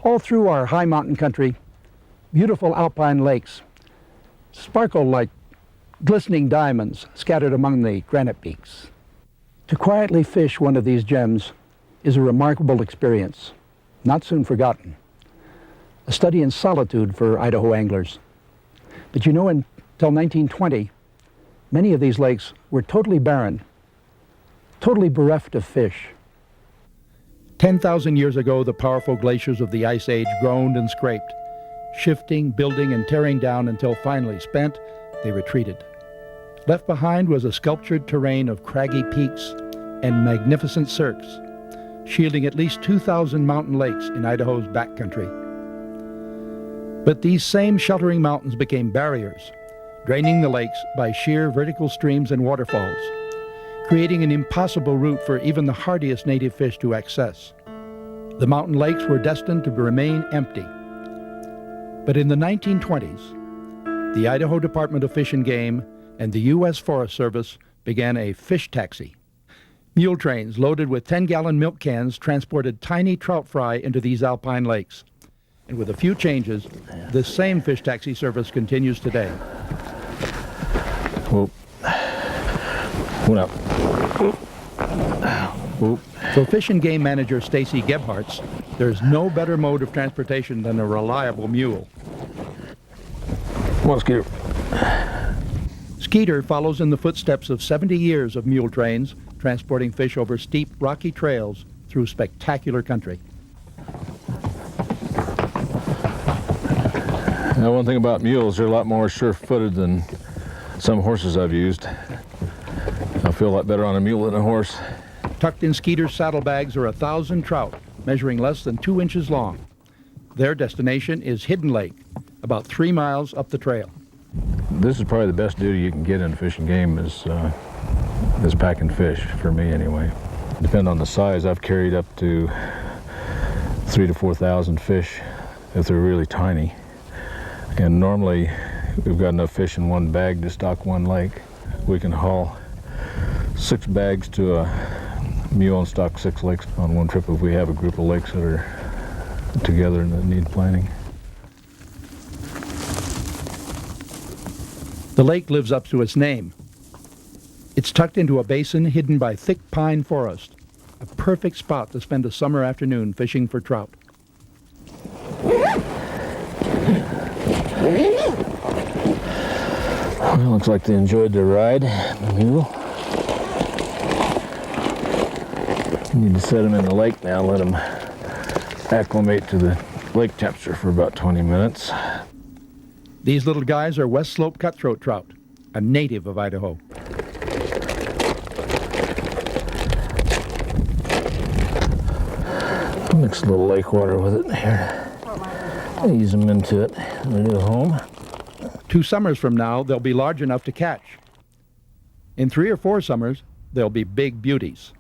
All through our high mountain country, beautiful alpine lakes sparkle like glistening diamonds scattered among the granite peaks. To quietly fish one of these gems is a remarkable experience, not soon forgotten. A study in solitude for Idaho anglers. But you know, until 1920, many of these lakes were totally barren, totally bereft of fish. 10,000 years ago, the powerful glaciers of the Ice Age groaned and scraped, shifting, building, and tearing down until finally, spent, they retreated. Left behind was a sculptured terrain of craggy peaks and magnificent cirques, shielding at least 2,000 mountain lakes in Idaho's backcountry. But these same sheltering mountains became barriers, draining the lakes by sheer vertical streams and waterfalls, creating an impossible route for even the hardiest native fish to access. The mountain lakes were destined to remain empty. But in the 1920s, the Idaho Department of Fish and Game and the U.S. Forest Service began a fish taxi. Mule trains loaded with 10-gallon milk cans transported tiny trout fry into these alpine lakes. And with a few changes, this same fish taxi service continues today. Whoop. Went up. Whoop. For Fish and Game Manager Stacy Gebhardt, there's no better mode of transportation than a reliable mule. Come on, Skeeter. Skeeter follows in the footsteps of 70 years of mule trains, transporting fish over steep, rocky trails through spectacular country. Now, one thing about mules, they're a lot more sure-footed than some horses I've used. I feel a lot better on a mule than a horse. Tucked in Skeeter's saddlebags are 1,000 trout, measuring less than 2 inches long. Their destination is Hidden Lake, about 3 miles up the trail. This is probably the best duty you can get in Fish and Game is packing fish, for me anyway. Depending on the size, I've carried up to 3,000 to 4,000 fish if they're really tiny. And normally, we've got enough fish in one bag to stock one lake. We can haul 6 bags to a mule and stock 6 lakes on one trip if we have a group of lakes that are together and that need planning. The lake lives up to its name. It's tucked into a basin hidden by thick pine forest, a perfect spot to spend a summer afternoon fishing for trout. Well, looks like they enjoyed their ride, the mule. Need to set them in the lake now, let them acclimate to the lake temperature for about 20 minutes. These little guys are West Slope cutthroat trout, a native of Idaho. Mix a little lake water with it here. Ease them into it, their new home. 2 summers from now, they'll be large enough to catch. In 3 or 4 summers, they'll be big beauties.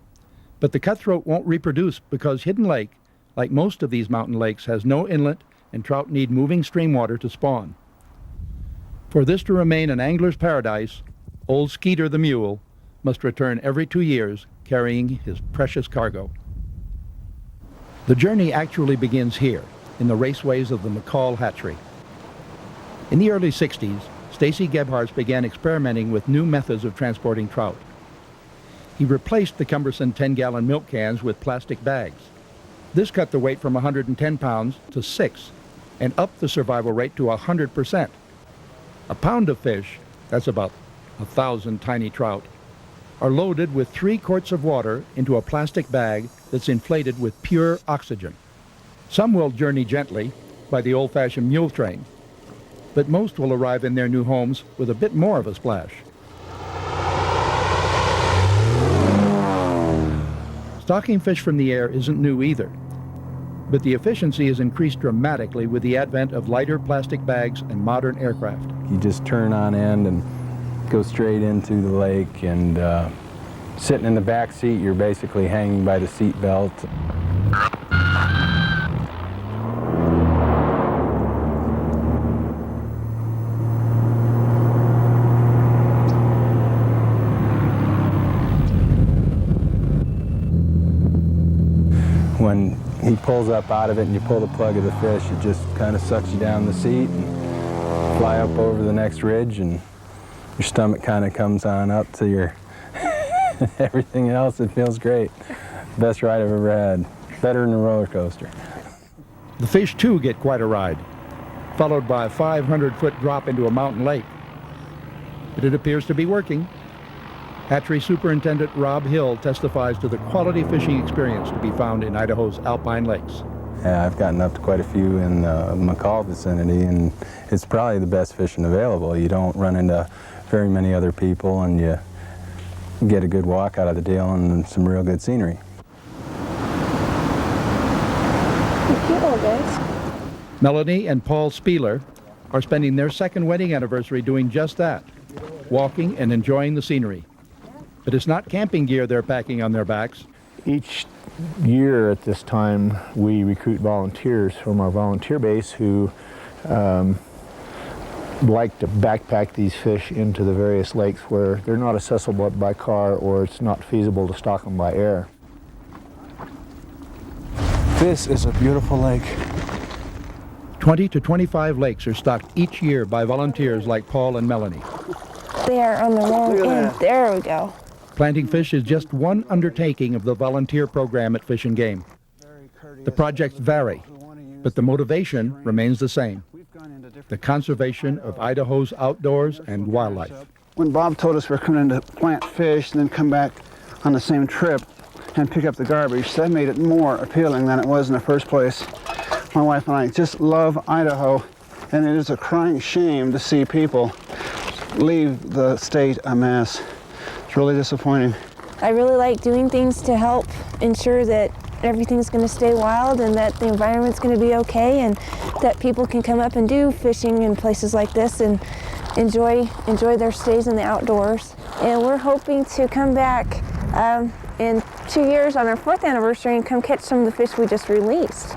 But the cutthroat won't reproduce because Hidden Lake, like most of these mountain lakes, has no inlet and trout need moving stream water to spawn. For this to remain an angler's paradise, old Skeeter the mule must return every 2 years carrying his precious cargo. The journey actually begins here, in the raceways of the McCall hatchery. In the early 60s, Stacy Gebhardt began experimenting with new methods of transporting trout. He replaced the cumbersome 10-gallon milk cans with plastic bags. This cut the weight from 110 pounds to 6 and upped the survival rate to 100%. A pound of fish, that's about 1,000 tiny trout, are loaded with 3 quarts of water into a plastic bag that's inflated with pure oxygen. Some will journey gently by the old-fashioned mule train, but most will arrive in their new homes with a bit more of a splash. Stocking fish from the air isn't new either, but the efficiency has increased dramatically with the advent of lighter plastic bags and modern aircraft. You just turn on end and go straight into the lake, and sitting in the back seat, you're basically hanging by the seat belt. When he pulls up out of it and you pull the plug of the fish, it just kind of sucks you down the seat and fly up over the next ridge, and your stomach kind of comes on up to your everything else. It feels great. Best ride I've ever had. Better than a roller coaster. The fish too get quite a ride, followed by a 500-foot drop into a mountain lake. But it appears to be working. Hatchery Superintendent Rob Hill testifies to the quality fishing experience to be found in Idaho's alpine lakes. Yeah, I've gotten up to quite a few in the McCall vicinity, and it's probably the best fishing available. You don't run into very many other people, and you get a good walk out of the deal and some real good scenery. Cute little guys. Melanie and Paul Spieler are spending their second wedding anniversary doing just that, walking and enjoying the scenery. But it's not camping gear they're packing on their backs. Each year at this time, we recruit volunteers from our volunteer base who like to backpack these fish into the various lakes where they're not accessible by car or it's not feasible to stock them by air. This is a beautiful lake. 20 to 25 lakes are stocked each year by volunteers like Paul and Melanie. They are on the wrong end. There we go. Planting fish is just one undertaking of the volunteer program at Fish and Game. The projects vary, but the motivation remains the same: the conservation of Idaho's outdoors and wildlife. When Bob told us we're coming in to plant fish and then come back on the same trip and pick up the garbage, that made it more appealing than it was in the first place. My wife and I just love Idaho, and it is a crying shame to see people leave the state a mess. It's really disappointing. I really like doing things to help ensure that everything's going to stay wild and that the environment's going to be okay, and that people can come up and do fishing in places like this and enjoy their stays in the outdoors. And we're hoping to come back in 2 years on our 4th anniversary and come catch some of the fish we just released.